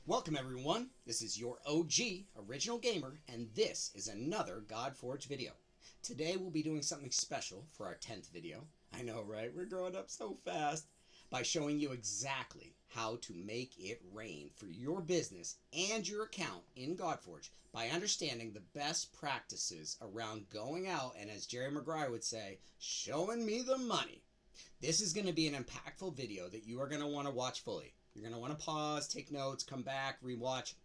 Welcome everyone, this is your OG, Original Gamer, and this is another Godforge video. Today we'll be doing something special for our 10th video. I know, right? We're growing up so fast. By showing you exactly how to make it rain for your business and your account in Godforge by understanding the best practices around going out and, as Jerry Maguire would say, showing me the money. This is going to be an impactful video that you are going to want to watch fully. You're going to want to pause, take notes, come back, rewatch,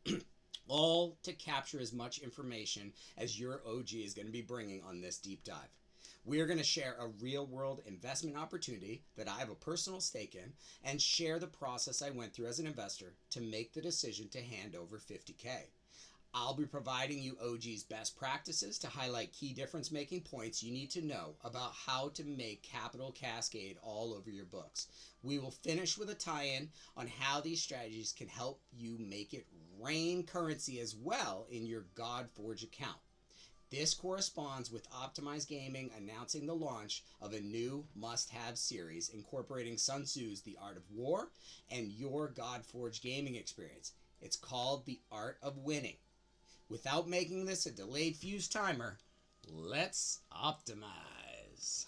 all to capture as much information as your OG is going to be bringing on this deep dive. We are going to share a real world investment opportunity that I have a personal stake in and share the process I went through as an investor to make the decision to hand over 50K. I'll be providing you OG's best practices to highlight key difference making points you need to know about how to make capital cascade all over your books. We will finish with a tie-in on how these strategies can help you make it rain currency as well in your Godforge account. This corresponds with Optimized Gaming announcing the launch of a new must-have series incorporating Sun Tzu's The Art of War and your Godforge gaming experience. It's called The Art of Winning. Without making this a delayed fuse timer, let's optimize.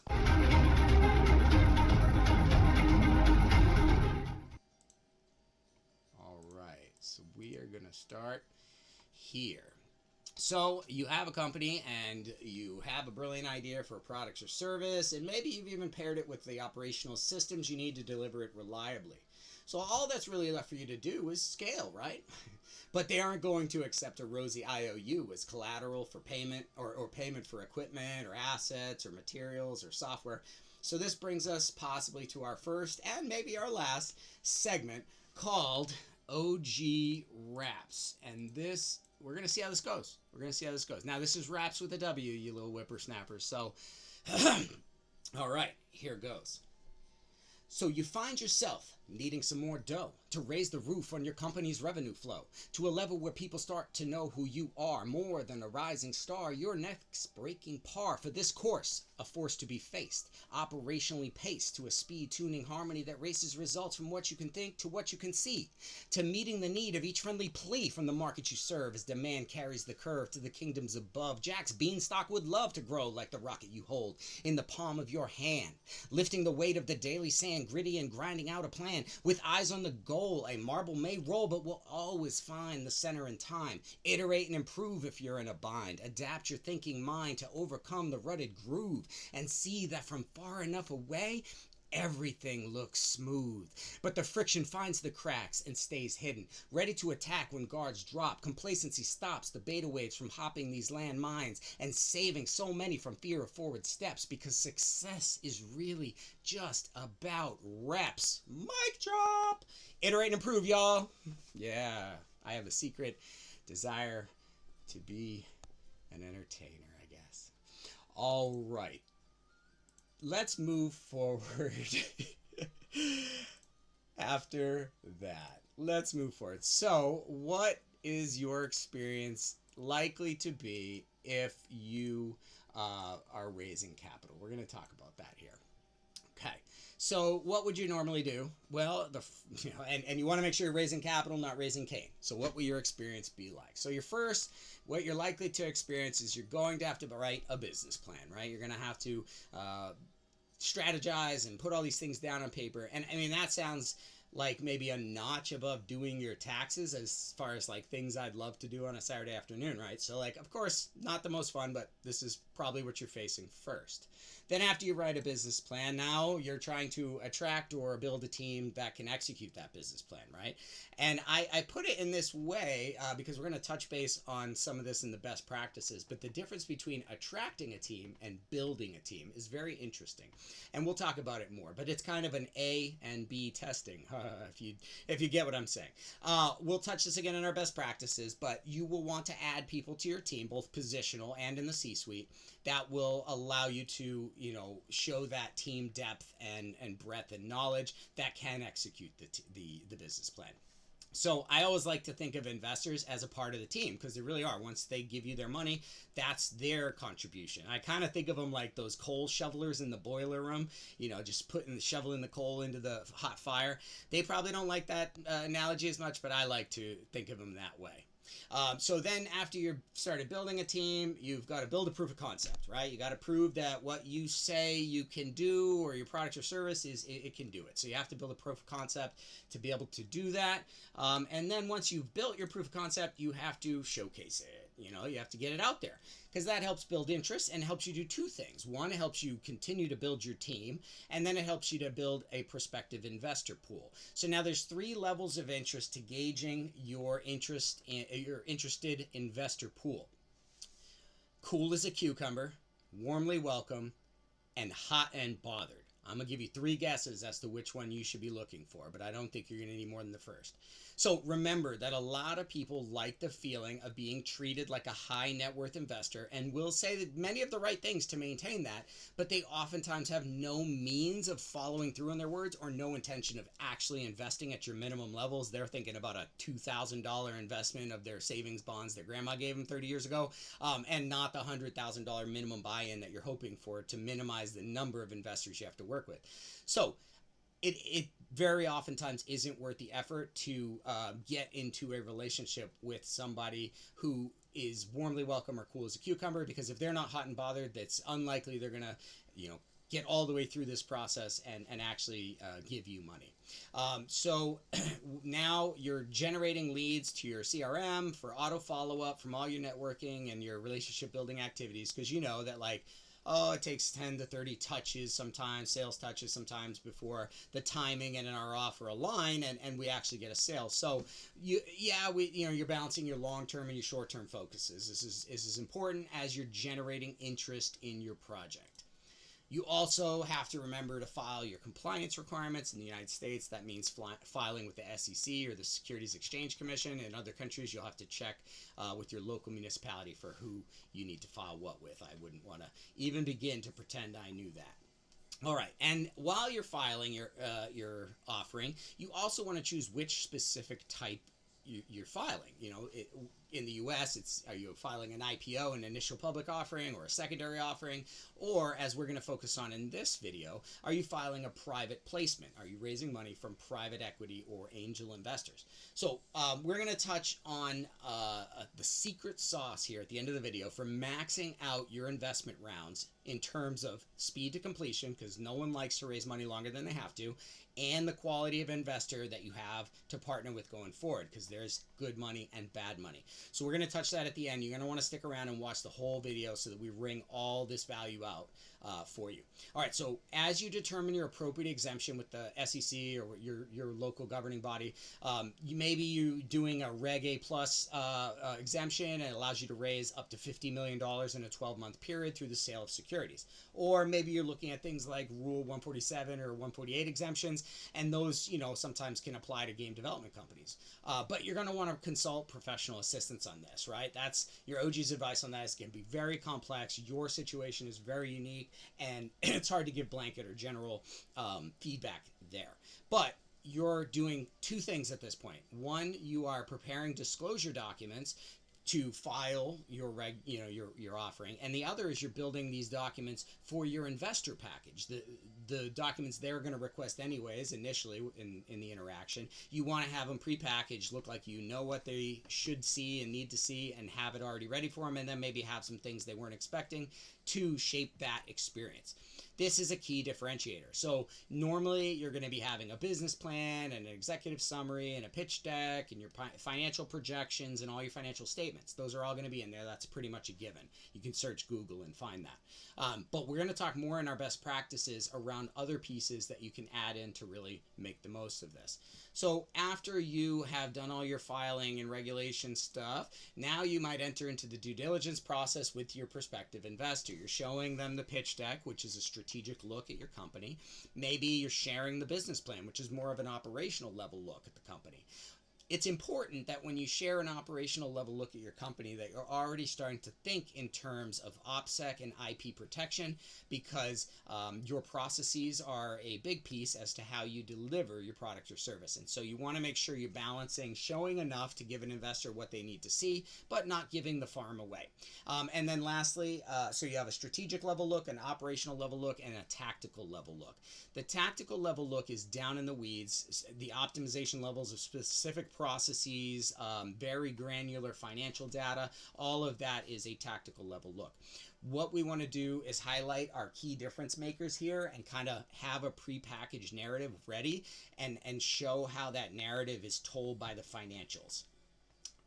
All right, so we are going to start here. So you have a company and you have a brilliant idea for a product or service, and maybe you've even paired it with the operational systems you need to deliver it reliably. So all that's really left for you to do is scale, right? But they aren't going to accept a rosy IOU as collateral for payment or payment for equipment or assets or materials or software. So this brings us possibly to our first and maybe our last segment called OG Wraps. And this, we're going to see how this goes. We're going to see how this goes. Now, this is Wraps with a W, you little whippersnappers. So, all right, here goes. So you find yourself needing some more dough to raise the roof on your company's revenue flow to a level where people start to know who you are more than a rising star. Your next breaking par for this course, a force to be faced, operationally paced to a speed tuning harmony that races results from what you can think to what you can see, to meeting the need of each friendly plea from the market you serve as demand carries the curve to the kingdoms above. Jack's beanstalk would love to grow like the rocket you hold in the palm of your hand, lifting the weight of the daily sand, gritty and grinding out a plan with eyes on the goal. A marble may roll but will always find the center in time. Iterate and improve if you're in a bind. Adapt your thinking mind to overcome the rutted groove and see that from far enough away everything looks smooth, but the friction finds the cracks and stays hidden, ready to attack when guards drop. Complacency stops the beta waves from hopping these land mines and saving so many from fear of forward steps, because success is really just about reps. Mic drop! Iterate and improve, y'all. Yeah, I have a secret desire to be an entertainer, I guess. All right. Let's move forward after that. Let's move forward. So, what is your experience likely to be if you are raising capital? We're going to talk about that here. Okay, so what would you normally do? Well, and you want to make sure you're raising capital, not raising cane. So what will your experience be like? So what you're likely to experience is you're going to have to write a business plan, right? You're going to have to strategize and put all these things down on paper. And I mean, that sounds like maybe a notch above doing your taxes as far as like things I'd love to do on a Saturday afternoon, right? So like, of course, not the most fun, but this is probably what you're facing first. Then after you write a business plan, now you're trying to attract or build a team that can execute that business plan, right? And I put it in this way because we're going to touch base on some of this in the best practices, but the difference between attracting a team and building a team is very interesting. And we'll talk about it more, but it's kind of an A and B testing, if you get what I'm saying. We'll touch this again in our best practices, but you will want to add people to your team, both positional and in the C-suite, that will allow you to, show that team depth and breadth and knowledge that can execute the business plan. So I always like to think of investors as a part of the team because they really are. Once they give you their money, that's their contribution. I kind of think of them like those coal shovelers in the boiler room, just putting the shoveling the coal into the hot fire. They probably don't like that analogy as much, but I like to think of them that way. So then after you've started building a team, you've got to build a proof of concept, right? You got to prove that what you say you can do or your product or service it can do it. So you have to build a proof of concept to be able to do that. And then once you've built your proof of concept, you have to showcase it. You have to get it out there because that helps build interest and helps you do two things. One, it helps you continue to build your team, and then it helps you to build a prospective investor pool. So now there's 3 levels of interest to gauging your your interested investor pool. Cool as a cucumber, warmly welcome, and hot and bothered. I'm going to give you 3 guesses as to which one you should be looking for, but I don't think you're going to need more than the first. So remember that a lot of people like the feeling of being treated like a high net worth investor and will say that many of the right things to maintain that, but they oftentimes have no means of following through on their words or no intention of actually investing at your minimum levels. They're thinking about a $2,000 investment of their savings bonds their grandma gave them 30 years ago, and not the $100,000 minimum buy-in that you're hoping for to minimize the number of investors you have to work with. So it very oftentimes isn't worth the effort to get into a relationship with somebody who is warmly welcome or cool as a cucumber, because if they're not hot and bothered, that's unlikely they're gonna get all the way through this process and actually give you money. So now you're generating leads to your CRM for auto follow-up from all your networking and your relationship building activities, because you know that it takes 10 to 30 touches sometimes, sales touches sometimes, before the timing and our offer align and we actually get a sale. So you're balancing your long-term and your short-term focuses. This is as important as you're generating interest in your project. You also have to remember to file your compliance requirements in the United States. That means filing with the SEC or the Securities Exchange Commission. In other countries, you'll have to check with your local municipality for who you need to file what with. I wouldn't want to even begin to pretend I knew that. All right, and while you're filing your offering, you also want to choose which specific type you're filing. In the U.S., are you filing an IPO, an initial public offering, or a secondary offering? Or, as we're going to focus on in this video, are you filing a private placement? Are you raising money from private equity or angel investors? So we're going to touch on the secret sauce here at the end of the video for maxing out your investment rounds in terms of speed to completion, because no one likes to raise money longer than they have to, and the quality of investor that you have to partner with going forward, because there's good money and bad money. So we're going to touch that at the end. You're going to want to stick around and watch the whole video so that we wring all this value out for you. All right, so as you determine your appropriate exemption with the SEC or your local governing body, you doing a Reg A plus exemption, and it allows you to raise up to $50 million in a 12-month period through the sale of securities. Or maybe you're looking at things like Rule 147 or 148 exemptions, and those sometimes can apply to game development companies. But you're going to want to consult professional assistance on this, right? That's your OG's advice on that. Is going to be very complex. Your situation is very unique, and it's hard to give blanket or general feedback there. But you're doing 2 things at this point. One, you are preparing disclosure documents to file your your offering, and the other is you're building these documents for your investor package. The documents they're going to request anyways initially in the interaction. You want to have them prepackaged, look like you know what they should see and need to see, and have it already ready for them, and then maybe have some things they weren't expecting to shape that experience. This is a key differentiator. So normally you're going to be having a business plan and an executive summary and a pitch deck and your financial projections and all your financial statements. Those are all going to be in there. That's pretty much a given. You can search Google and find that. But we're going to talk more in our best practices around other pieces that you can add in to really make the most of this. So after you have done all your filing and regulation stuff, now you might enter into the due diligence process with your prospective investor. You're showing them the pitch deck, which is a strategic look at your company. Maybe you're sharing the business plan, which is more of an operational level look at the company. it's important that when you share an operational level look at your company that you're already starting to think in terms of OPSEC and IP protection, because your processes are a big piece as to how you deliver your product or service. And so you want to make sure you're balancing showing enough to give an investor what they need to see, but not giving the farm away. And then lastly, so you have a strategic level look, an operational level look, and a tactical level look. The tactical level look is down in the weeds, the optimization levels of specific processes, very granular financial data. All of that is a tactical level look. What we want to do is highlight our key difference makers here and kind of have a prepackaged narrative ready and show how that narrative is told by the financials.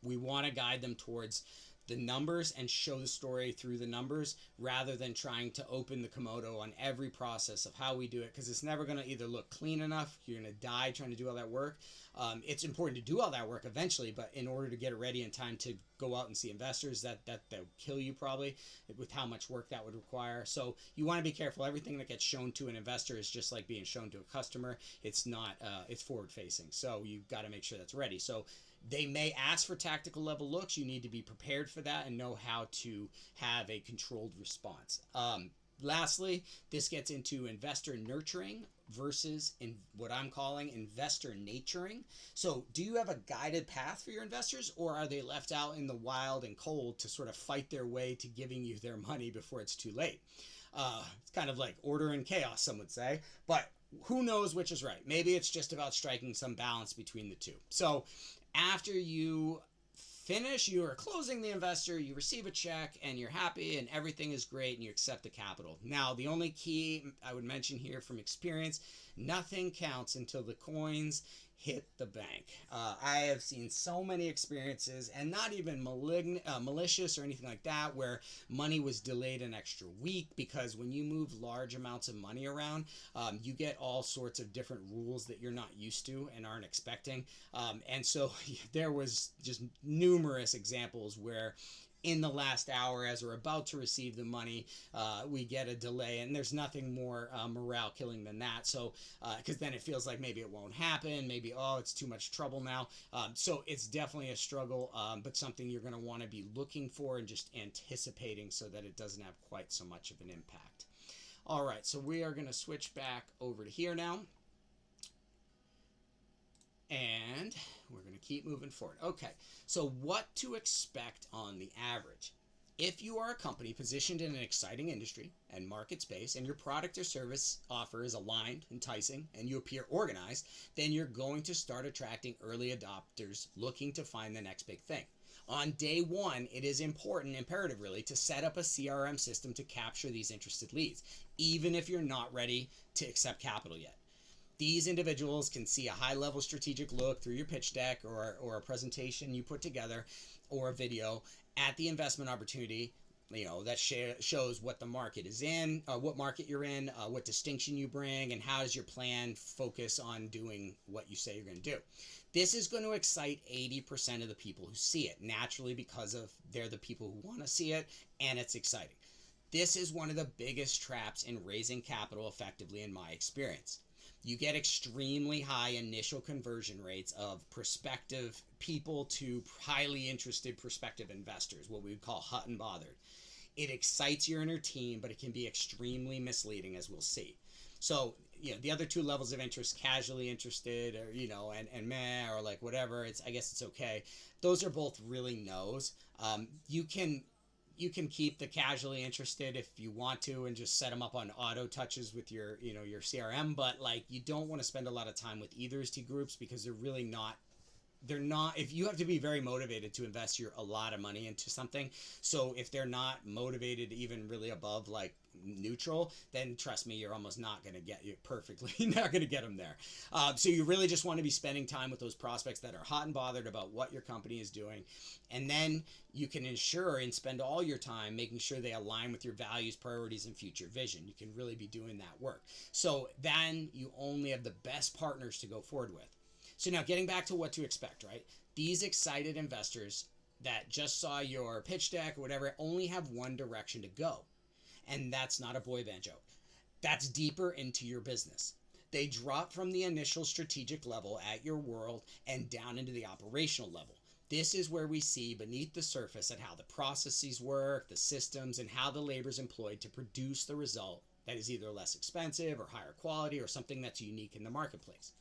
We want to guide them towards the numbers and show the story through the numbers rather than trying to open the Komodo on every process of how we do it, because it's never going to either look clean enough, you're going to die trying to do all that work. It's important to do all that work eventually, but in order to get it ready in time to go out and see investors, that'll kill you probably with how much work that would require. So you want to be careful. Everything that gets shown to an investor is just like being shown to a customer. It's not, it's forward facing. So you've got to make sure that's ready. So they may ask for tactical level looks. You need to be prepared for that and know how to have a controlled response. Lastly, this gets into investor nurturing versus in what I'm calling investor naturing. So do you have a guided path for your investors, or are they left out in the wild and cold to sort of fight their way to giving you their money before it's too late? It's kind of like order and chaos, some would say, but who knows which is right? Maybe it's just about striking some balance between the two. So after you finish, you are closing the investor, you receive a check, and you're happy, and everything is great, and you accept the capital. Now, the only key I would mention here from experience, nothing counts until the coins hit the bank. I have seen so many experiences, and not even malicious or anything like that, where money was delayed an extra week, because when you move large amounts of money around, you get all sorts of different rules that you're not used to and aren't expecting. And so there was just numerous examples where in the last hour, as we're about to receive the money, we get a delay, and there's nothing more morale killing than that. So, because then it feels like maybe it won't happen, maybe, oh, it's too much trouble now. So it's definitely a struggle, but something you're going to want to be looking for and just anticipating so that it doesn't have quite so much of an impact. All right, so we are going to switch back over to here now. And we're going to keep moving forward. Okay, so what to expect on the average? If you are a company positioned in an exciting industry and market space, and your product or service offer is aligned, enticing, and you appear organized, then you're going to start attracting early adopters looking to find the next big thing. On day one, it is important, imperative really, to set up a CRM system to capture these interested leads, even if you're not ready to accept capital yet. These individuals can see a high-level strategic look through your pitch deck or a presentation you put together or a video at the investment opportunity, that shows what the market is in, what market you're in, what distinction you bring, and how does your plan focus on doing what you say you're going to do. This is going to excite 80% of the people who see it, naturally, because they're the people who want to see it, and it's exciting. This is one of the biggest traps in raising capital effectively in my experience. You get extremely high initial conversion rates of prospective people to highly interested prospective investors, what we would call hot and bothered. It excites your inner team, but it can be extremely misleading, as we'll see. So, the other two levels of interest, casually interested, or, and meh, or like whatever, I guess it's okay. Those are both really no's. You can keep the casually interested if you want to and just set them up on auto touches with your CRM, but you don't want to spend a lot of time with either of these two groups, because they're not, if you have to be very motivated to invest a lot of money into something. So if they're not motivated even really above neutral, then trust me, you're almost not going to get you perfectly, not going to get them there. So you really just want to be spending time with those prospects that are hot and bothered about what your company is doing. And then you can ensure and spend all your time making sure they align with your values, priorities, and future vision. You can really be doing that work. So then you only have the best partners to go forward with. So now getting back to what to expect, right? These excited investors that just saw your pitch deck or whatever only have one direction to go. And that's not a boy band joke. That's deeper into your business. They drop from the initial strategic level at your world and down into the operational level. This is where we see beneath the surface at how the processes work, the systems, and how the labor is employed to produce the result that is either less expensive or higher quality or something that's unique in the marketplace.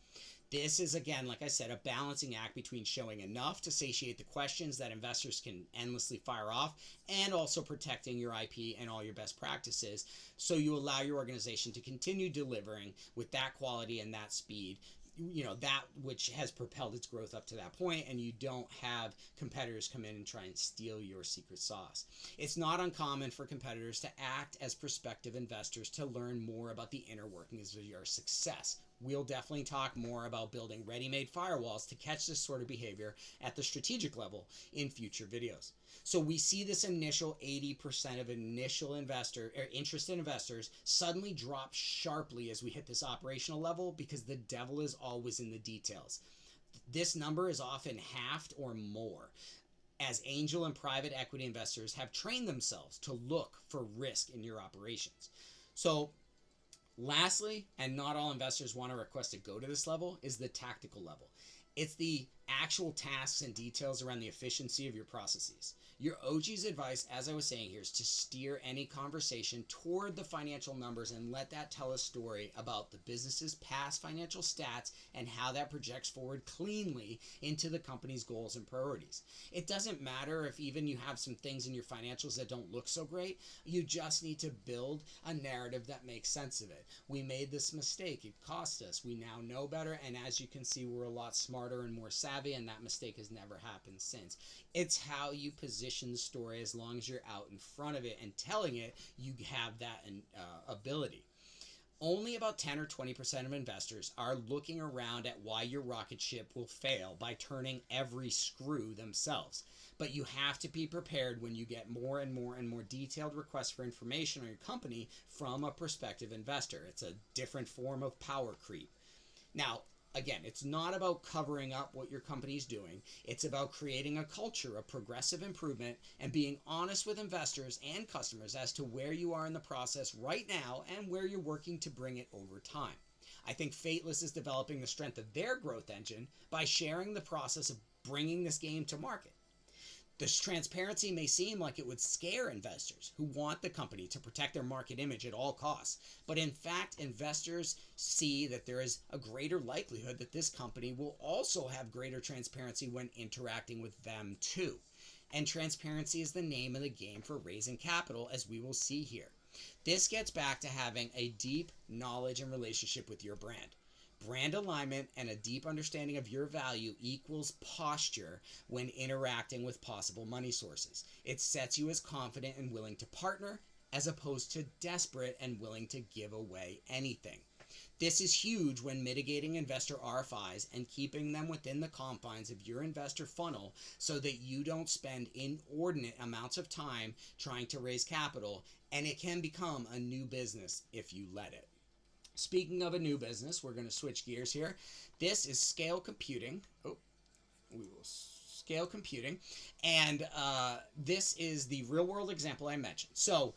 This is, again, like I said, a balancing act between showing enough to satiate the questions that investors can endlessly fire off and also protecting your IP and all your best practices so you allow your organization to continue delivering with that quality and that speed, that which has propelled its growth up to that point, and you don't have competitors come in and try and steal your secret sauce. It's not uncommon for competitors to act as prospective investors to learn more about the inner workings of your success. We'll definitely talk more about building ready-made firewalls to catch this sort of behavior at the strategic level in future videos. So we see this initial 80% of interested investors suddenly drop sharply as we hit this operational level because the devil is always in the details. This number is often halved or more as angel and private equity investors have trained themselves to look for risk in your operations. So lastly, and not all investors want to request to go to this level, is the tactical level. It's the actual tasks and details around the efficiency of your processes. Your OG's advice, as I was saying here, is to steer any conversation toward the financial numbers and let that tell a story about the business's past financial stats and how that projects forward cleanly into the company's goals and priorities. It doesn't matter if even you have some things in your financials that don't look so great. You just need to build a narrative that makes sense of it. We made this mistake. It cost us. We now know better. And as you can see, we're a lot smarter and more savvy, and that mistake has never happened since. It's how you position the story. As long as you're out in front of it and telling it, you have that ability. Only about 10 or 20% of investors are looking around at why your rocket ship will fail by turning every screw themselves. But you have to be prepared when you get more and more and more detailed requests for information on your company from a prospective investor. It's a different form of power creep. Now, again, it's not about covering up what your company's doing. It's about creating a culture of progressive improvement and being honest with investors and customers as to where you are in the process right now and where you're working to bring it over time. I think Fateless is developing the strength of their growth engine by sharing the process of bringing this game to market. This transparency may seem like it would scare investors who want the company to protect their market image at all costs, but in fact, investors see that there is a greater likelihood that this company will also have greater transparency when interacting with them too. And transparency is the name of the game for raising capital, as we will see here. This gets back to having a deep knowledge and relationship with your brand. Brand alignment and a deep understanding of your value equals posture when interacting with possible money sources. It sets you as confident and willing to partner as opposed to desperate and willing to give away anything. This is huge when mitigating investor RFIs and keeping them within the confines of your investor funnel so that you don't spend inordinate amounts of time trying to raise capital, and it can become a new business if you let it. Speaking of a new business, we're going to switch gears here. This is scale computing. Scale computing. And this is the real world example I mentioned. So,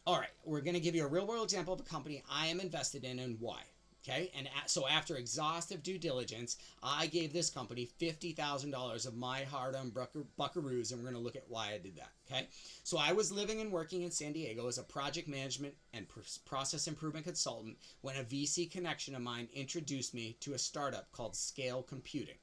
all right, we're going to give you a real world example of a company I am invested in and why. Okay, and so after exhaustive due diligence, I gave this company $50,000 of my hard-earned buckaroos, and we're going to look at why I did that. Okay, so I was living and working in San Diego as a project management and process improvement consultant when a VC connection of mine introduced me to a startup called Scale Computing.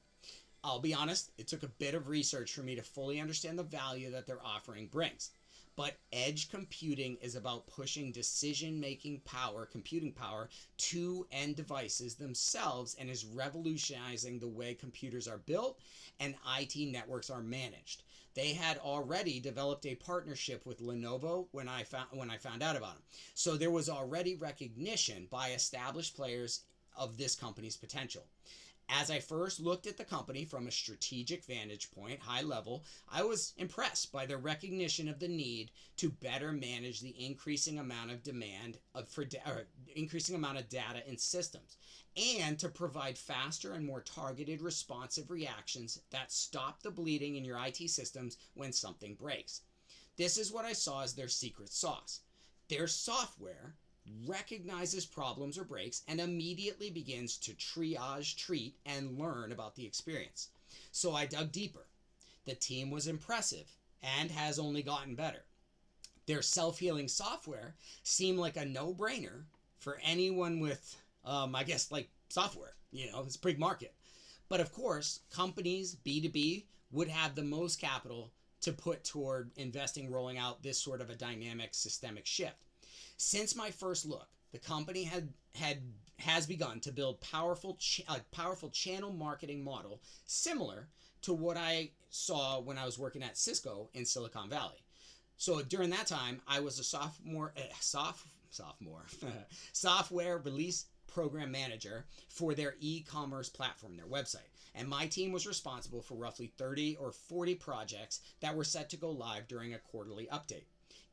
I'll be honest, it took a bit of research for me to fully understand the value that their offering brings. But edge computing is about pushing decision-making power, computing power, to end devices themselves and is revolutionizing the way computers are built and IT networks are managed. They had already developed a partnership with Lenovo when I found out about them. So there was already recognition by established players of this company's potential. As I first looked at the company from a strategic vantage point, high level, I was impressed by their recognition of the need to better manage the increasing amount of increasing amount of data in systems, and to provide faster and more targeted responsive reactions that stop the bleeding in your IT systems when something breaks. This is what I saw as their secret sauce. Their software recognizes problems or breaks, and immediately begins to triage, treat, and learn about the experience. So I dug deeper. The team was impressive and has only gotten better. Their self-healing software seemed like a no-brainer for anyone with, I guess, like software. It's a big market. But of course, companies, B2B, would have the most capital to put toward investing, rolling out this sort of a dynamic systemic shift. Since my first look, the company has begun to build a powerful channel marketing model similar to what I saw when I was working at Cisco in Silicon Valley. So during that time, I was a software release program manager for their e-commerce platform, their website. And my team was responsible for roughly 30 or 40 projects that were set to go live during a quarterly update.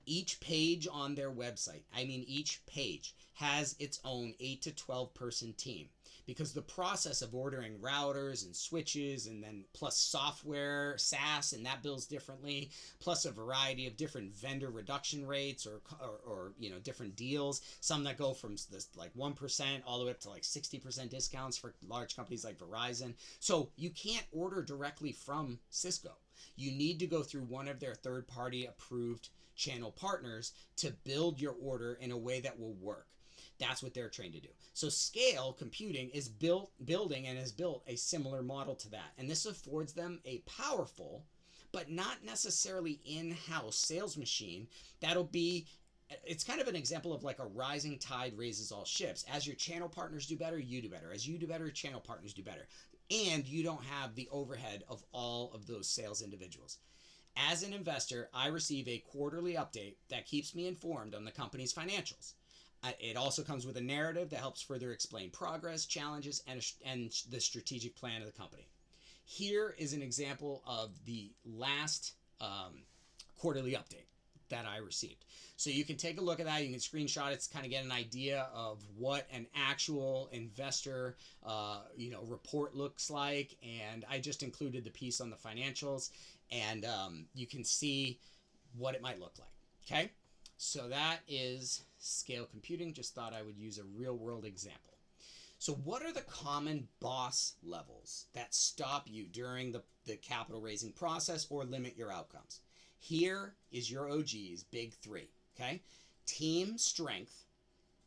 Each page on their website, each page, has its own 8 to 12 person team, because the process of ordering routers and switches, and then plus software, SaaS, and that bills differently, plus a variety of different vendor reduction rates or different deals, some that go from this like 1% all the way up to like 60% discounts for large companies like Verizon. So you can't order directly from Cisco. You need to go through one of their third-party approved channel partners to build your order in a way that will work. That's what they're trained to do. So Scale Computing is building and has built a similar model to that. And this affords them a powerful, but not necessarily in-house sales machine it's kind of an example of like a rising tide raises all ships. As your channel partners do better, you do better. As you do better, channel partners do better. And you don't have the overhead of all of those sales individuals. As an investor, I receive a quarterly update that keeps me informed on the company's financials. It also comes with a narrative that helps further explain progress, challenges, and the strategic plan of the company. Here is an example of the last quarterly update that I received. So you can take a look at that. You can screenshot it to kind of get an idea of what an actual investor report looks like. And I just included the piece on the financials, and you can see what it might look like. Okay, so that is Scale Computing. Just thought I would use a real world example. So what are the common boss levels that stop you during the capital raising process or limit your outcomes? Here is your OG's big three. Okay, team strength,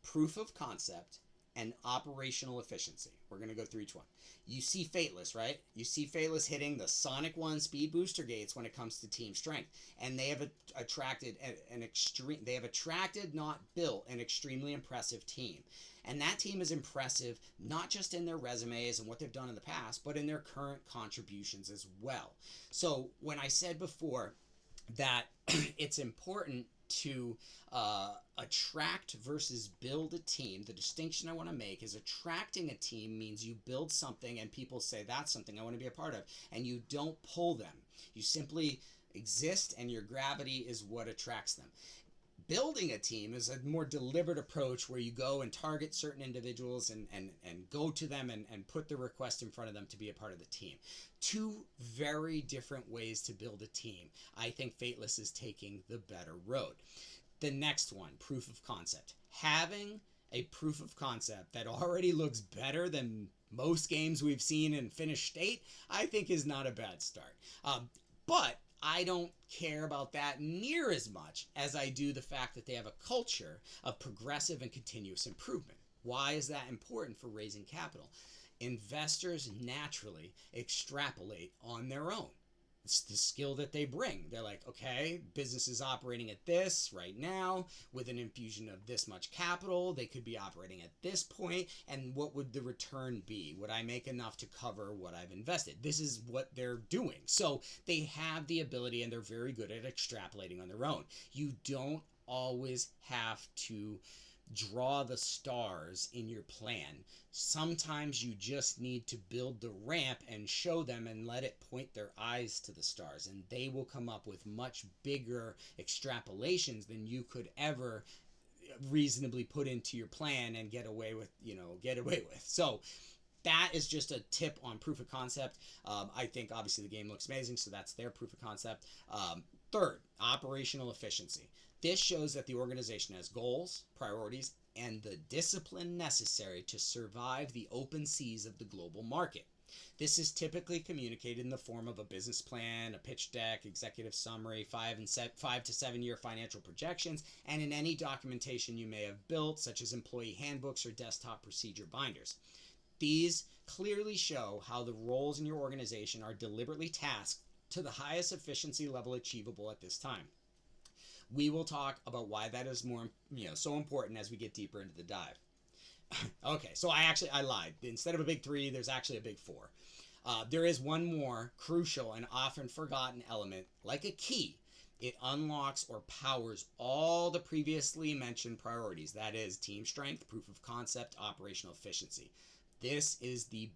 proof of concept, and operational efficiency. We're going to go through each one. You see Fateless, right? You see Fateless hitting the Sonic 1 speed booster gates when it comes to team strength. And they have attracted not built an extremely impressive team. And that team is impressive not just in their resumes and what they've done in the past, but in their current contributions as well. So when I said before that it's important to attract versus build a team, the distinction I want to make is attracting a team means you build something and people say that's something I want to be a part of, and you don't pull them. You simply exist, and your gravity is what attracts them. Building a team is a more deliberate approach where you go and target certain individuals and go to them and put the request in front of them to be a part of the team. Two very different ways to build a team. I think Fateless is taking the better road. The next one, proof of concept. Having a proof of concept that already looks better than most games we've seen in finished state, I think is not a bad start. But I don't care about that near as much as I do the fact that they have a culture of progressive and continuous improvement. Why is that important for raising capital? Investors naturally extrapolate on their own. It's the skill that they bring. They're like, okay, business is operating at this right now with an infusion of this much capital. They could be operating at this point, and what would the return be? Would I make enough to cover what I've invested? This is what they're doing. So they have the ability, and they're very good at extrapolating on their own. You don't always have to draw the stars in your plan. Sometimes you just need to build the ramp and show them and let it point their eyes to the stars, and they will come up with much bigger extrapolations than you could ever reasonably put into your plan and get away with. So that is just a tip on proof of concept. I think obviously the game looks amazing, so that's their proof of concept. Third, operational efficiency. This shows that the organization has goals, priorities, and the discipline necessary to survive the open seas of the global market. This is typically communicated in the form of a business plan, a pitch deck, executive summary, 5 to 7 year financial projections, and in any documentation you may have built, such as employee handbooks or desktop procedure binders. These clearly show how the roles in your organization are deliberately tasked to the highest efficiency level achievable at this time. We will talk about why that is so important as we get deeper into the dive. Okay, so I lied. Instead of a big 3, there's actually a big 4. There is one more crucial and often forgotten element, like a key. It unlocks or powers all the previously mentioned priorities. That is team strength, proof of concept, operational efficiency. This is the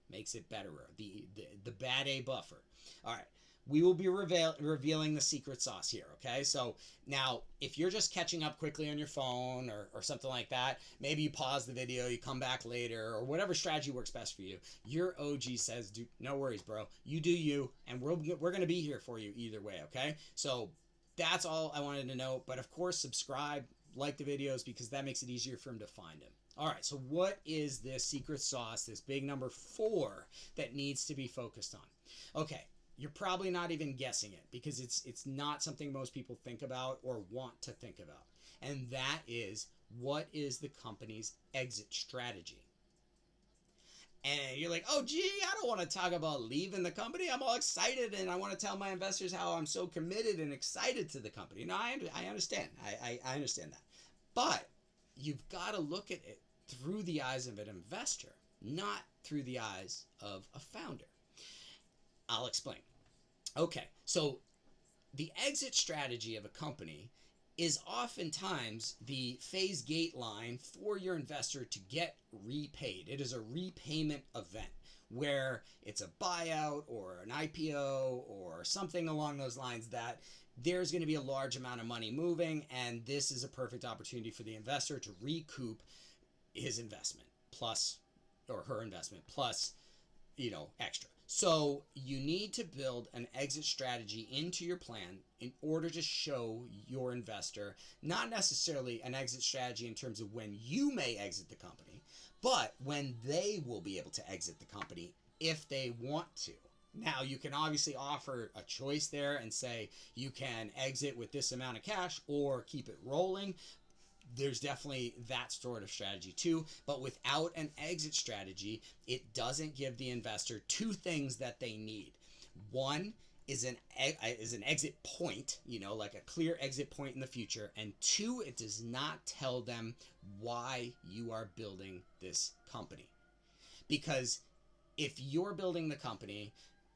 makes it betterer, the bad A buffer. All right. We will be revealing the secret sauce here, okay? So now, if you're just catching up quickly on your phone or something like that, maybe you pause the video, you come back later, or whatever strategy works best for you. Your OG says, dude, no worries, bro. You do you, and we're going to be here for you either way, okay? So that's all I wanted to know. But of course, subscribe, like the videos, because that makes it easier for him to find them. All right, so what is this secret sauce, this big number 4 that needs to be focused on? Okay. You're probably not even guessing it because it's not something most people think about or want to think about. And that is, what is the company's exit strategy? And you're like, oh, gee, I don't want to talk about leaving the company. I'm all excited and I want to tell my investors how I'm so committed and excited to the company. No, I understand. I understand that. But you've got to look at it through the eyes of an investor, not through the eyes of a founder. I'll explain. Okay, so the exit strategy of a company is oftentimes the phase gate line for your investor to get repaid. It is a repayment event where it's a buyout or an IPO or something along those lines that there's going to be a large amount of money moving, and this is a perfect opportunity for the investor to recoup his investment plus, or her investment plus, extra. So you need to build an exit strategy into your plan in order to show your investor, not necessarily an exit strategy in terms of when you may exit the company, but when they will be able to exit the company if they want to. Now, you can obviously offer a choice there and say you can exit with this amount of cash or keep it rolling. There's definitely that sort of strategy too, but without an exit strategy, it doesn't give the investor 2 things that they need. One is an exit point, like a clear exit point in the future, and 2, it does not tell them why you are building this company. Because if you're building the company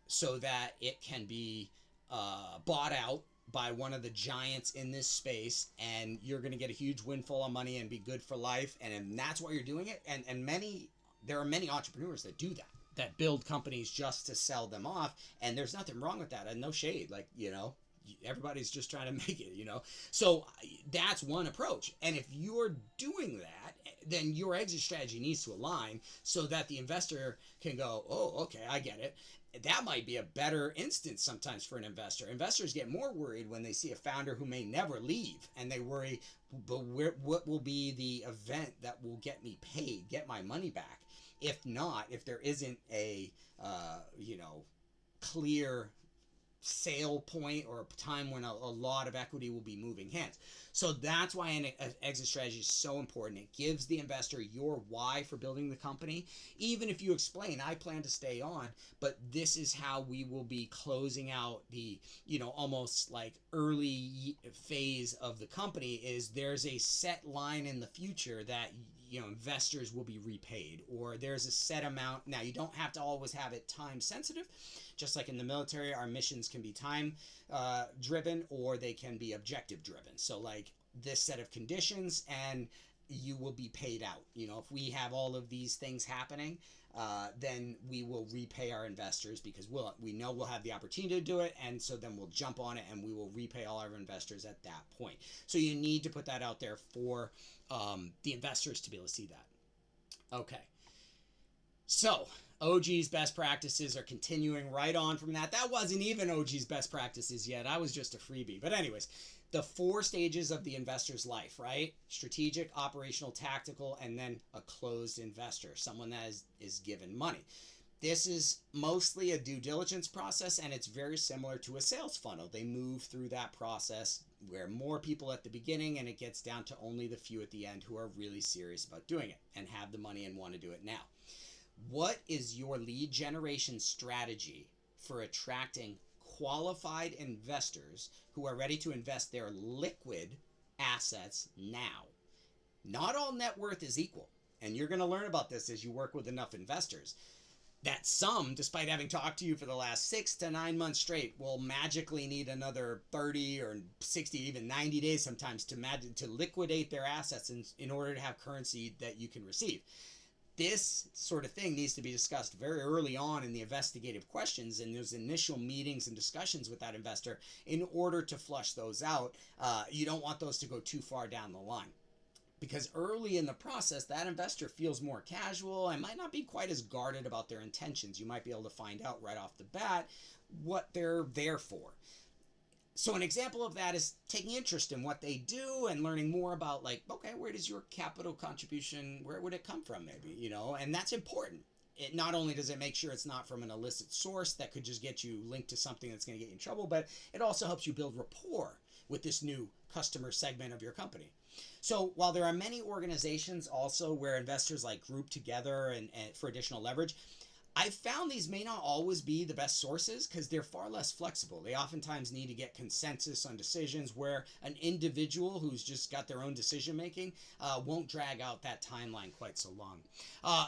so that it can be bought out by one of the giants in this space, and you're going to get a huge windfall of money and be good for life, and that's why you're doing it. And there are many entrepreneurs that do that build companies just to sell them off, and there's nothing wrong with that, and no shade. Everybody's just trying to make it, So that's one approach. And if you're doing that, then your exit strategy needs to align so that the investor can go, oh, okay, I get it. That might be a better instance sometimes for an investor. Investors get more worried when they see a founder who may never leave, and they worry, but what will be the event that will get me paid, get my money back? If not, if there isn't a clear sale point or a time when a lot of equity will be moving hands. So that's why an exit strategy is so important. It gives the investor your why for building the company. Even if you explain, I plan to stay on, but this is how we will be closing out the, almost like early phase of the company, is there's a set line in the future that investors will be repaid, or there's a set amount. Now, you don't have to always have it time sensitive. Just like in the military, our missions can be time driven, or they can be objective driven. So like this set of conditions, and you will be paid out. If we have all of these things happening, then we will repay our investors, because we know we'll have the opportunity to do it, and so then we'll jump on it and we will repay all our investors at that point. So you need to put that out there for the investors to be able to see that. Okay. So OG's best practices are continuing right on from that. That wasn't even OG's best practices yet. I was just a freebie. But anyways, the 4 stages of the investor's life, right? Strategic, operational, tactical, and then a closed investor, someone that is given money. This is mostly a due diligence process, and it's very similar to a sales funnel. They move through that process where more people at the beginning, and it gets down to only the few at the end who are really serious about doing it and have the money and want to do it now. What is your lead generation strategy for attracting qualified investors who are ready to invest their liquid assets now? Not all net worth is equal, and you're going to learn about this as you work with enough investors. That some, despite having talked to you for the last 6 to 9 months straight, will magically need another 30 or 60, even 90 days sometimes to liquidate their assets in order to have currency that you can receive. This sort of thing needs to be discussed very early on in the investigative questions and those initial meetings and discussions with that investor in order to flush those out. You don't want those to go too far down the line, because early in the process, that investor feels more casual and might not be quite as guarded about their intentions. You might be able to find out right off the bat what they're there for. So an example of that is taking interest in what they do and learning more about, like, okay, where does your capital contribution, where would it come from maybe, and that's important. It not only does it make sure it's not from an illicit source that could just get you linked to something that's going to get you in trouble, but it also helps you build rapport with this new customer segment of your company. So while there are many organizations also where investors like group together and for additional leverage, I've found these may not always be the best sources because they're far less flexible. They oftentimes need to get consensus on decisions where an individual who's just got their own decision making won't drag out that timeline quite so long.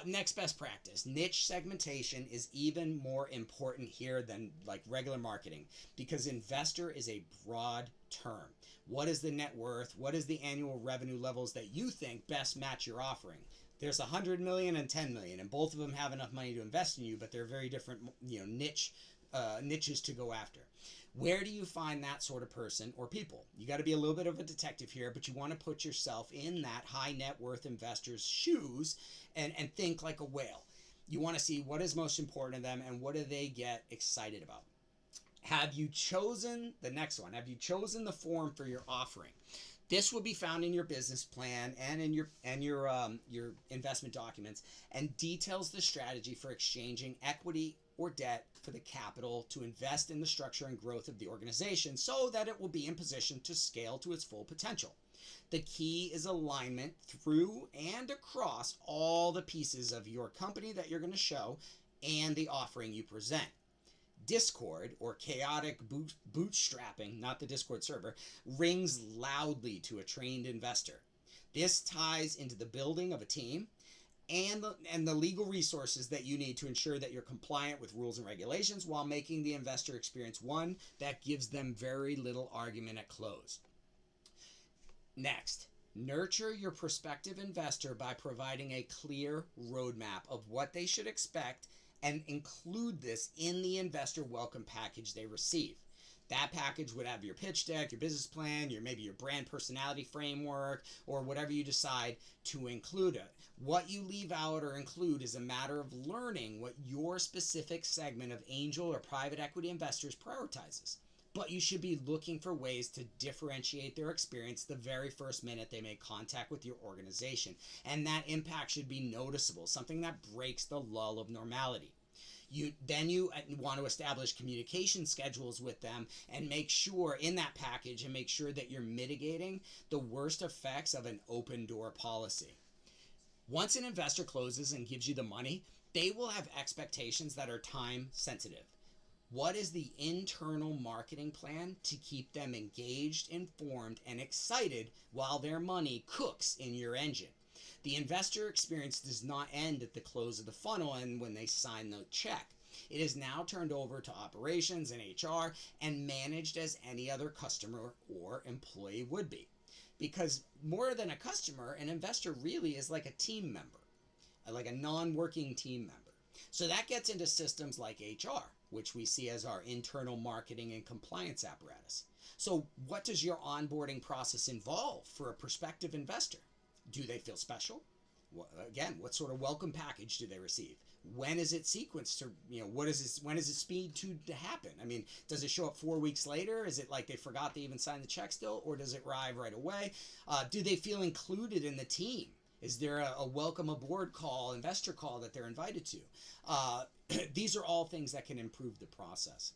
Next best practice, niche segmentation is even more important here than like regular marketing, because investor is a broad term. What is the net worth? What is the annual revenue levels that you think best match your offering? There's 100 million and 10 million, and both of them have enough money to invest in you, but they're very different, niches to go after. Where do you find that sort of person or people? You got to be a little bit of a detective here, but you want to put yourself in that high net worth investor's shoes and think like a whale. You want to see what is most important to them and what do they get excited about. Have you chosen the next one? Have you chosen the form for your offering? This will be found in your business plan and in your investment documents, and details the strategy for exchanging equity or debt for the capital to invest in the structure and growth of the organization so that it will be in position to scale to its full potential. The key is alignment through and across all the pieces of your company that you're going to show and the offering you present. Discord, or chaotic bootstrapping, not the Discord server, rings loudly to a trained investor. This ties into the building of a team and the legal resources that you need to ensure that you're compliant with rules and regulations while making the investor experience one that gives them very little argument at close. Next, nurture your prospective investor by providing a clear roadmap of what they should expect and include this in the investor welcome package they receive. That package would have your pitch deck, your business plan, maybe your brand personality framework, or whatever you decide to include it. What you leave out or include is a matter of learning what your specific segment of angel or private equity investors prioritizes. But you should be looking for ways to differentiate their experience the very first minute they make contact with your organization. And that impact should be noticeable, something that breaks the lull of normality. You want to establish communication schedules with them and make sure in that package and make sure that you're mitigating the worst effects of an open door policy. Once an investor closes and gives you the money, they will have expectations that are time sensitive. What is the internal marketing plan to keep them engaged, informed, and excited while their money cooks in your engine? The investor experience does not end at the close of the funnel and when they sign the check. It is now turned over to operations and HR and managed as any other customer or employee would be. Because more than a customer, an investor really is like a team member, like a non-working team member. So that gets into systems like HR, which we see as our internal marketing and compliance apparatus. So what does your onboarding process involve for a prospective investor? Do they feel special? Again, what sort of welcome package do they receive? when is it sequenced to, what is this, when is it speed to happen? I mean, does it show up 4 weeks later? Is it like they forgot to even sign the check still, or does it arrive right away? Do they feel included in the team? Is there a welcome aboard call, investor call that they're invited to? These are all things that can improve the process.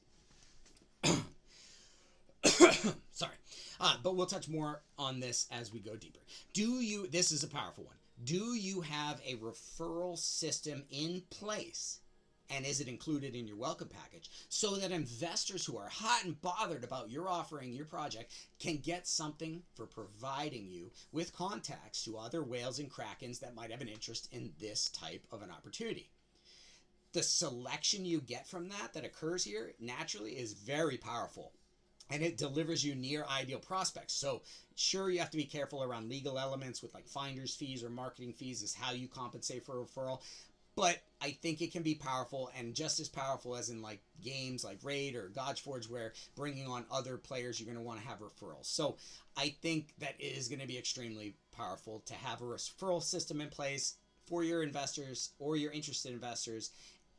Sorry. But we'll touch more on this as we go deeper. This is a powerful one. Do you have a referral system in place? And is it included in your welcome package so that investors who are hot and bothered about your offering, your project, can get something for providing you with contacts to other whales and krakens that might have an interest in this type of an opportunity? The selection you get from that occurs here naturally is very powerful. And it delivers you near ideal prospects. So sure, you have to be careful around legal elements with like finder's fees or marketing fees is how you compensate for a referral. But I think it can be powerful, and just as powerful as in like games like Raid or Godforge, where bringing on other players, you're going to want to have referrals. So I think that it is going to be extremely powerful to have a referral system in place for your investors or your interested investors,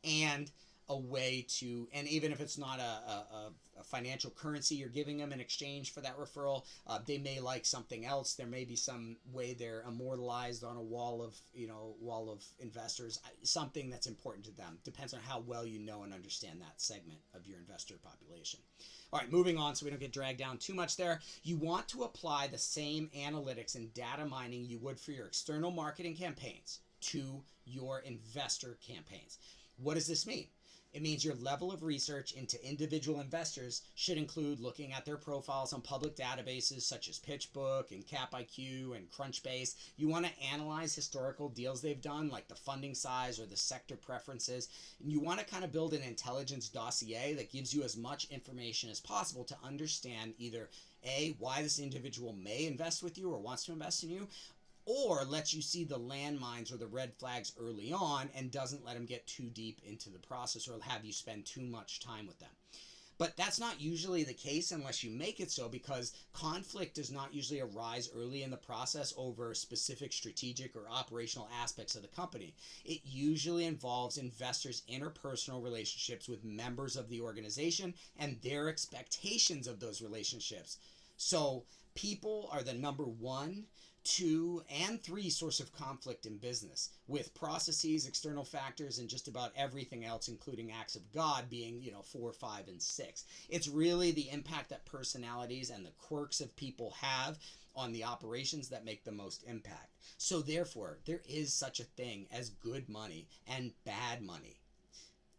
and a way to, and even if it's not a financial currency you're giving them in exchange for that referral, they may like something else. There may be some way they're immortalized on a wall of investors, something that's important to them. Depends on how well you know and understand that segment of your investor population. All right, moving on so we don't get dragged down too much there. You want to apply the same analytics and data mining you would for your external marketing campaigns to your investor campaigns. What does this mean? It means your level of research into individual investors should include looking at their profiles on public databases such as PitchBook and CapIQ and Crunchbase. You want to analyze historical deals they've done, like the funding size or the sector preferences. And you want to kind of build an intelligence dossier that gives you as much information as possible to understand either A, why this individual may invest with you or wants to invest in you, or lets you see the landmines or the red flags early on and doesn't let them get too deep into the process or have you spend too much time with them. But that's not usually the case unless you make it so, because conflict does not usually arise early in the process over specific strategic or operational aspects of the company. It usually involves investors' interpersonal relationships with members of the organization and their expectations of those relationships. So people are the number 1, 2, and 3 source of conflict in business, with processes, external factors, and just about everything else, including acts of God, being 4, 5, and 6. It's really the impact that personalities and the quirks of people have on the operations that make the most impact. So therefore, there is such a thing as good money and bad money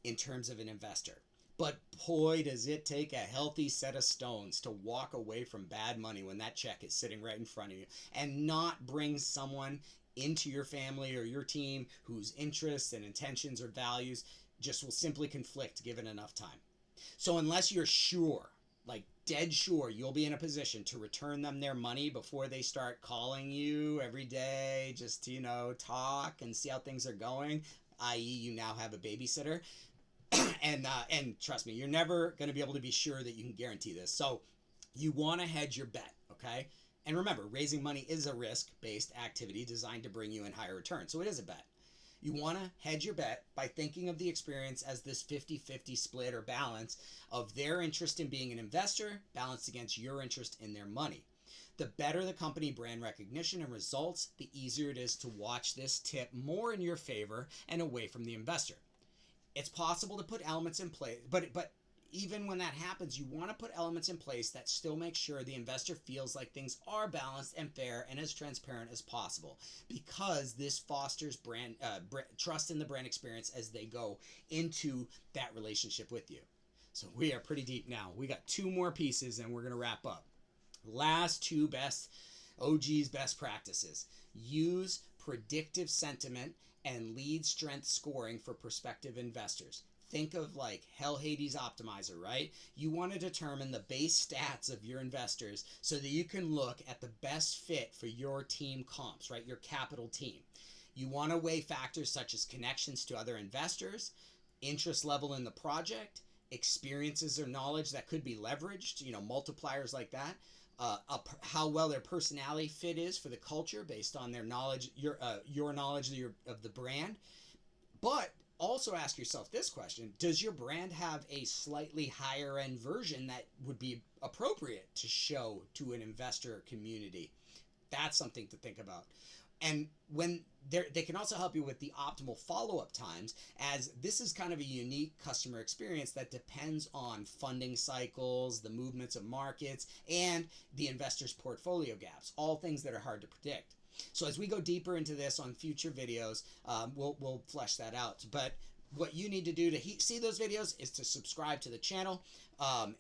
in terms of an investor. But boy, does it take a healthy set of stones to walk away from bad money when that check is sitting right in front of you, and not bring someone into your family or your team whose interests and intentions or values just will simply conflict given enough time. So unless you're sure, like dead sure, you'll be in a position to return them their money before they start calling you every day just to, talk and see how things are going, i.e. you now have a babysitter, and trust me, you're never going to be able to be sure that you can guarantee this. So you want to hedge your bet, okay? And remember, raising money is a risk-based activity designed to bring you in higher returns. So it is a bet. You want to hedge your bet by thinking of the experience as this 50-50 split or balance of their interest in being an investor balanced against your interest in their money. The better the company brand recognition and results, the easier it is to watch this tip more in your favor and away from the investor. It's possible to put elements in place, but even when that happens, you want to put elements in place that still make sure the investor feels like things are balanced and fair and as transparent as possible, because this fosters brand trust in the brand experience as they go into that relationship with you. So we are pretty deep now. We got 2 more pieces and we're going to wrap up. Last 2 best practices. Use predictive sentiment and lead strength scoring for prospective investors. Think of like Hell Hades Optimizer, right? You want to determine the base stats of your investors so that you can look at the best fit for your team comps, right? Your capital team. You want to weigh factors such as connections to other investors, interest level in the project, experiences or knowledge that could be leveraged, multipliers like that. How well their personality fit is for the culture based on their knowledge, your knowledge of the brand. But also ask yourself this question: does your brand have a slightly higher end version that would be appropriate to show to an investor community? That's something to think about. And when they can also help you with the optimal follow-up times, as this is kind of a unique customer experience that depends on funding cycles, the movements of markets, and the investor's portfolio gaps, all things that are hard to predict. So as we go deeper into this on future videos, we'll flesh that out. But what you need to do to see those videos is to subscribe to the channel,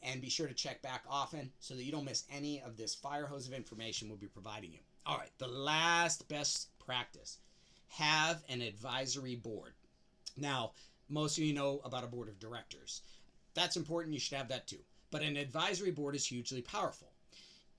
and be sure to check back often so that you don't miss any of this fire hose of information we'll be providing you. All right, the last best practice: have an advisory board. Now, most of you know about a board of directors. That's important. You should have that too. But an advisory board is hugely powerful.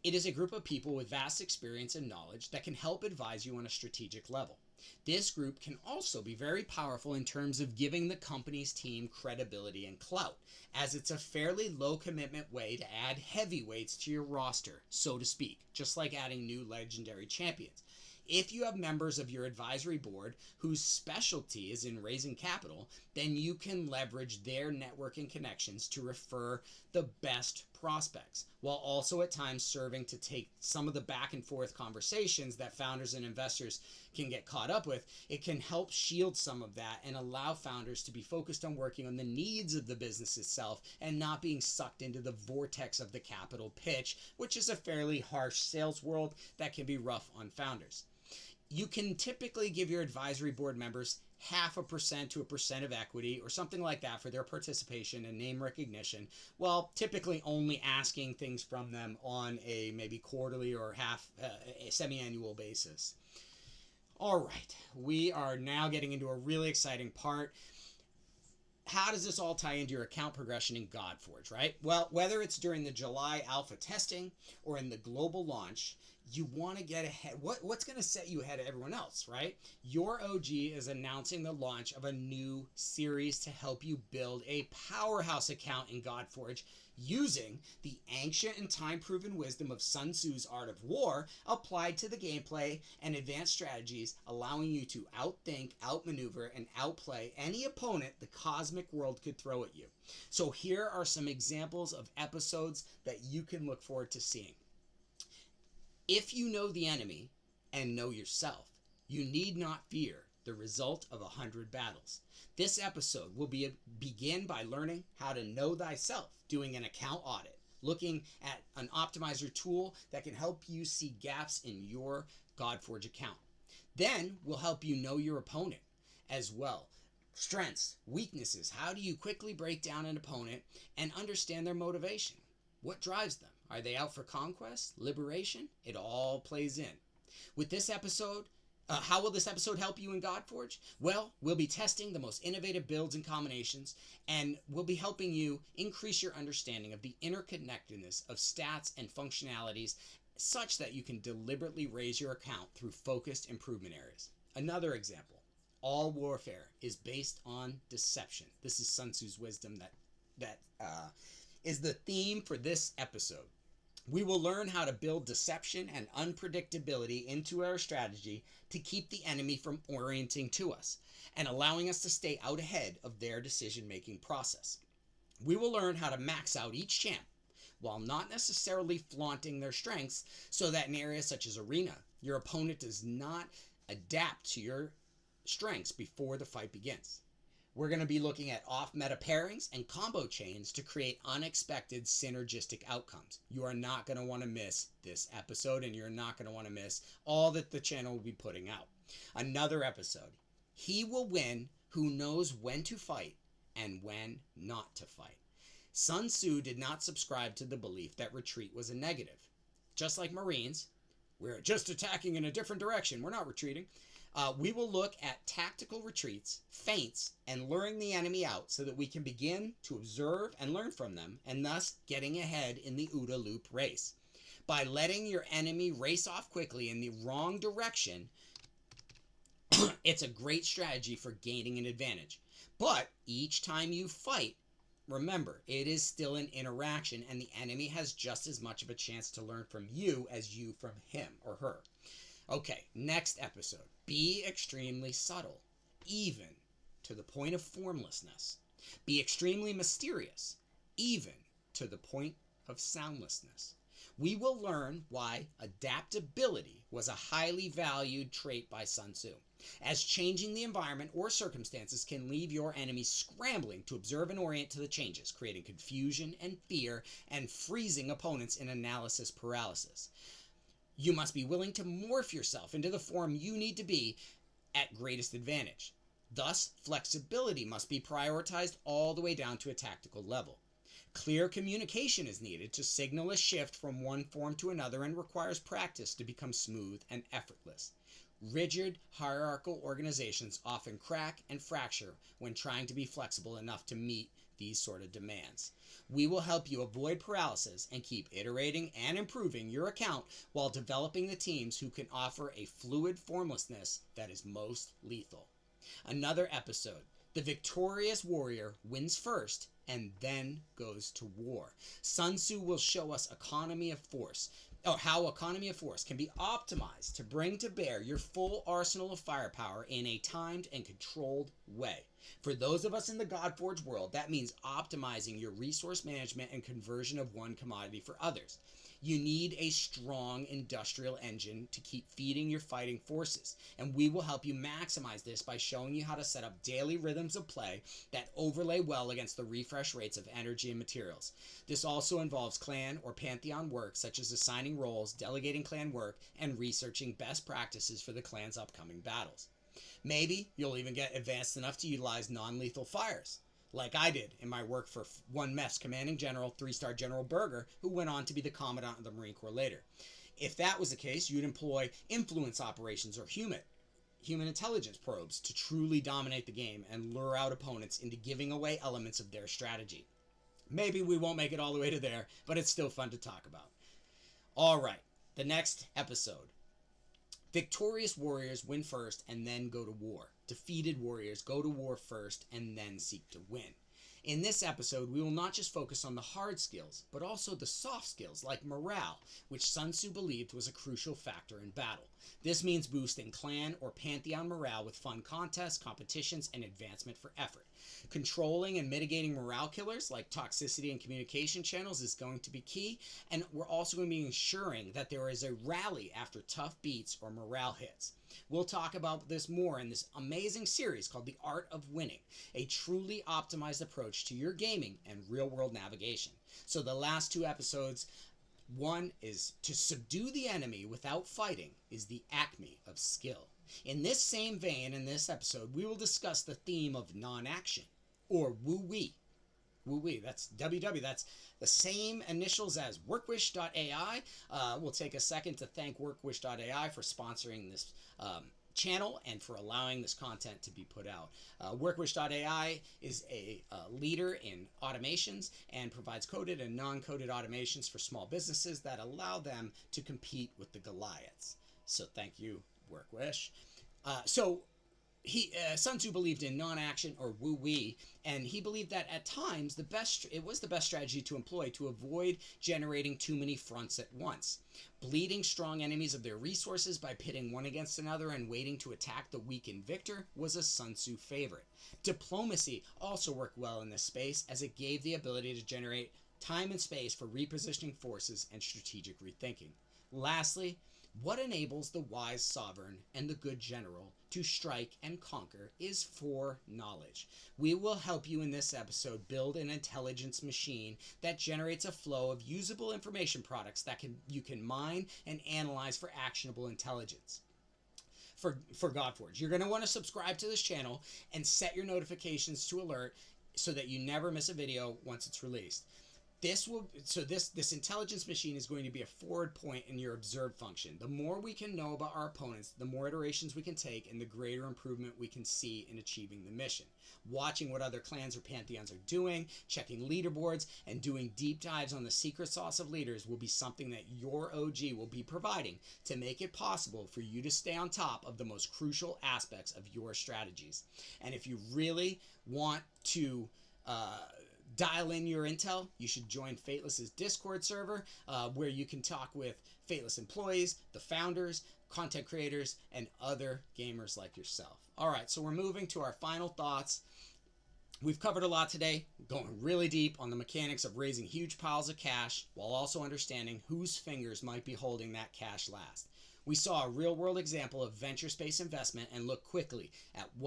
It is a group of people with vast experience and knowledge that can help advise you on a strategic level. This group can also be very powerful in terms of giving the company's team credibility and clout, as it's a fairly low commitment way to add heavyweights to your roster, so to speak, just like adding new legendary champions. If you have members of your advisory board whose specialty is in raising capital, then you can leverage their network and connections to refer the best prospects, while also at times serving to take some of the back and forth conversations that founders and investors can get caught up with. It can help shield some of that and allow founders to be focused on working on the needs of the business itself and not being sucked into the vortex of the capital pitch, which is a fairly harsh sales world that can be rough on founders. You can typically give your advisory board members 0.5% to 1% of equity or something like that for their participation and name recognition, while typically only asking things from them on a maybe quarterly or a semi-annual basis. All right, we are now getting into a really exciting part. How does this all tie into your account progression in Godforge, right? Well, whether it's during the July alpha testing or in the global launch, you want to get ahead. What's going to set you ahead of everyone else, right? Your OG is announcing the launch of a new series to help you build a powerhouse account in Godforge using the ancient and time-proven wisdom of Sun Tzu's Art of War applied to the gameplay and advanced strategies, allowing you to outthink, outmaneuver, and outplay any opponent the cosmic world could throw at you. So here are some examples of episodes that you can look forward to seeing. If you know the enemy and know yourself, you need not fear the result of 100 battles. This episode will begin by learning how to know thyself, doing an account audit, looking at an optimizer tool that can help you see gaps in your Godforge account. Then we'll help you know your opponent as well. Strengths, weaknesses, how do you quickly break down an opponent and understand their motivation? What drives them? Are they out for conquest, liberation? It all plays in. With this episode, how will this episode help you in Godforge? Well, we'll be testing the most innovative builds and combinations, and we'll be helping you increase your understanding of the interconnectedness of stats and functionalities such that you can deliberately raise your account through focused improvement areas. Another example, all warfare is based on deception. This is Sun Tzu's wisdom that is the theme for this episode. We will learn how to build deception and unpredictability into our strategy to keep the enemy from orienting to us and allowing us to stay out ahead of their decision-making process. We will learn how to max out each champ while not necessarily flaunting their strengths, so that in areas such as arena, your opponent does not adapt to your strengths before the fight begins. We're going to be looking at off-meta pairings and combo chains to create unexpected synergistic outcomes. You are not going to want to miss this episode, and you're not going to want to miss all that the channel will be putting out. Another episode, he will win who knows when to fight and when not to fight. Sun Tzu did not subscribe to the belief that retreat was a negative. Just like Marines, we're just attacking in a different direction. We're not retreating. We will look at tactical retreats, feints, and luring the enemy out so that we can begin to observe and learn from them, and thus getting ahead in the OODA loop race. By letting your enemy race off quickly in the wrong direction, it's a great strategy for gaining an advantage. But each time you fight, remember, it is still an interaction, and the enemy has just as much of a chance to learn from you as you from him or her. Okay, next episode. Be extremely subtle, even to the point of formlessness. Be extremely mysterious, even to the point of soundlessness. We will learn why adaptability was a highly valued trait by Sun Tzu, as changing the environment or circumstances can leave your enemy scrambling to observe and orient to the changes, creating confusion and fear and freezing opponents in analysis paralysis. You must be willing to morph yourself into the form you need to be at greatest advantage. Thus, flexibility must be prioritized all the way down to a tactical level. Clear communication is needed to signal a shift from one form to another and requires practice to become smooth and effortless. Rigid, hierarchical organizations often crack and fracture when trying to be flexible enough to meet these sort of demands. We will help you avoid paralysis and keep iterating and improving your account while developing the teams who can offer a fluid formlessness that is most lethal. Another episode. The victorious warrior wins first and then goes to war. Sun Tzu will show us how economy of force can be optimized to bring to bear your full arsenal of firepower in a timed and controlled way. For those of us in the Godforge world, that means optimizing your resource management and conversion of one commodity for others. You need a strong industrial engine to keep feeding your fighting forces, and we will help you maximize this by showing you how to set up daily rhythms of play that overlay well against the refresh rates of energy and materials. This also involves clan or pantheon work, such as assigning roles, delegating clan work, and researching best practices for the clan's upcoming battles. Maybe you'll even get advanced enough to utilize non-lethal fires, like I did in my work for 1 MEF's commanding general, 3-star General Berger, who went on to be the commandant of the Marine Corps later. If that was the case, you'd employ influence operations or human intelligence probes to truly dominate the game and lure out opponents into giving away elements of their strategy. Maybe we won't make it all the way to there, but it's still fun to talk about. All right, the next episode. Victorious warriors win first and then go to war. Defeated warriors go to war first and then seek to win. In this episode, we will not just focus on the hard skills, but also the soft skills like morale, which Sun Tzu believed was a crucial factor in battle. This means boosting clan or pantheon morale with fun contests, competitions, and advancement for effort. Controlling and mitigating morale killers like toxicity and communication channels is going to be key, and we're also going to be ensuring that there is a rally after tough beats or morale hits. We'll talk about this more in this amazing series called The Art of Winning, a truly optimized approach to your gaming and real-world navigation. So the last 2 episodes, one is to subdue the enemy without fighting is the acme of skill. In this same vein, in this episode, we will discuss the theme of non-action, or woo-wee. Woo-wee, that's WW, that's the same initials as workwish.ai. We'll take a second to thank workwish.ai for sponsoring this channel and for allowing this content to be put out. Workwish.ai is a leader in automations and provides coded and non-coded automations for small businesses that allow them to compete with the Goliaths. So thank you, Workwish. Sun Tzu believed in non-action or woo-wee, and he believed that at times it was the best strategy to employ to avoid generating too many fronts at once. Bleeding strong enemies of their resources by pitting one against another and waiting to attack the weakened victor was a Sun Tzu favorite. Diplomacy also worked well in this space, as it gave the ability to generate time and space for repositioning forces and strategic rethinking. Lastly, what enables the wise sovereign and the good general to strike and conquer is foreknowledge. We will help you in this episode build an intelligence machine that generates a flow of usable information products that you can mine and analyze for actionable intelligence. For Godforge, you're going to want to subscribe to this channel and set your notifications to alert so that you never miss a video once it's released. This intelligence machine is going to be a forward point in your observe function. The more we can know about our opponents, the more iterations we can take, and the greater improvement we can see in achieving the mission. Watching what other clans or pantheons are doing, checking leaderboards, and doing deep dives on the secret sauce of leaders will be something that your OG will be providing to make it possible for you to stay on top of the most crucial aspects of your strategies. And if you really want to dial in your intel, you should join Fateless's Discord server, where you can talk with Fateless employees, the founders, content creators, and other gamers like yourself. All right, so we're moving to our final thoughts. We've covered a lot today, going really deep on the mechanics of raising huge piles of cash while also understanding whose fingers might be holding that cash last. We saw a real-world example of venture space investment and looked quickly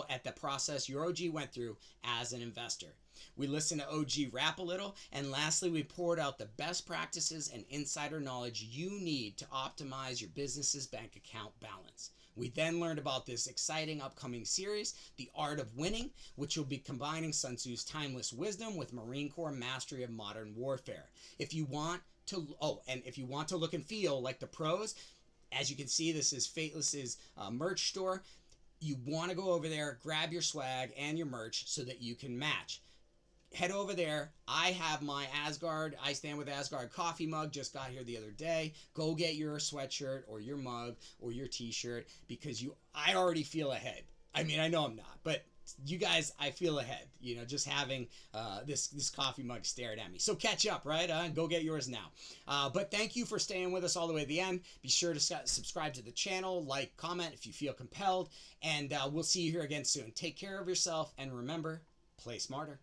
at the process your OG went through as an investor. We listened to OG rap a little, and lastly, we poured out the best practices and insider knowledge you need to optimize your business's bank account balance. We then learned about this exciting upcoming series, The Art of Winning, which will be combining Sun Tzu's timeless wisdom with Marine Corps mastery of modern warfare. If you want to look and feel like the pros, as you can see, this is Fateless's merch store. You want to go over there, grab your swag and your merch so that you can match. Head over there. I have my Asgard, I Stand With Asgard coffee mug, just got here the other day. Go get your sweatshirt or your mug or your t-shirt, because I already feel ahead. I mean, I know I'm not, but you guys, I feel ahead, just having this coffee mug stared at me. So catch up, right? Go get yours now. But thank you for staying with us all the way to the end. Be sure to subscribe to the channel, like, comment if you feel compelled, and we'll see you here again soon. Take care of yourself, and remember, play smarter.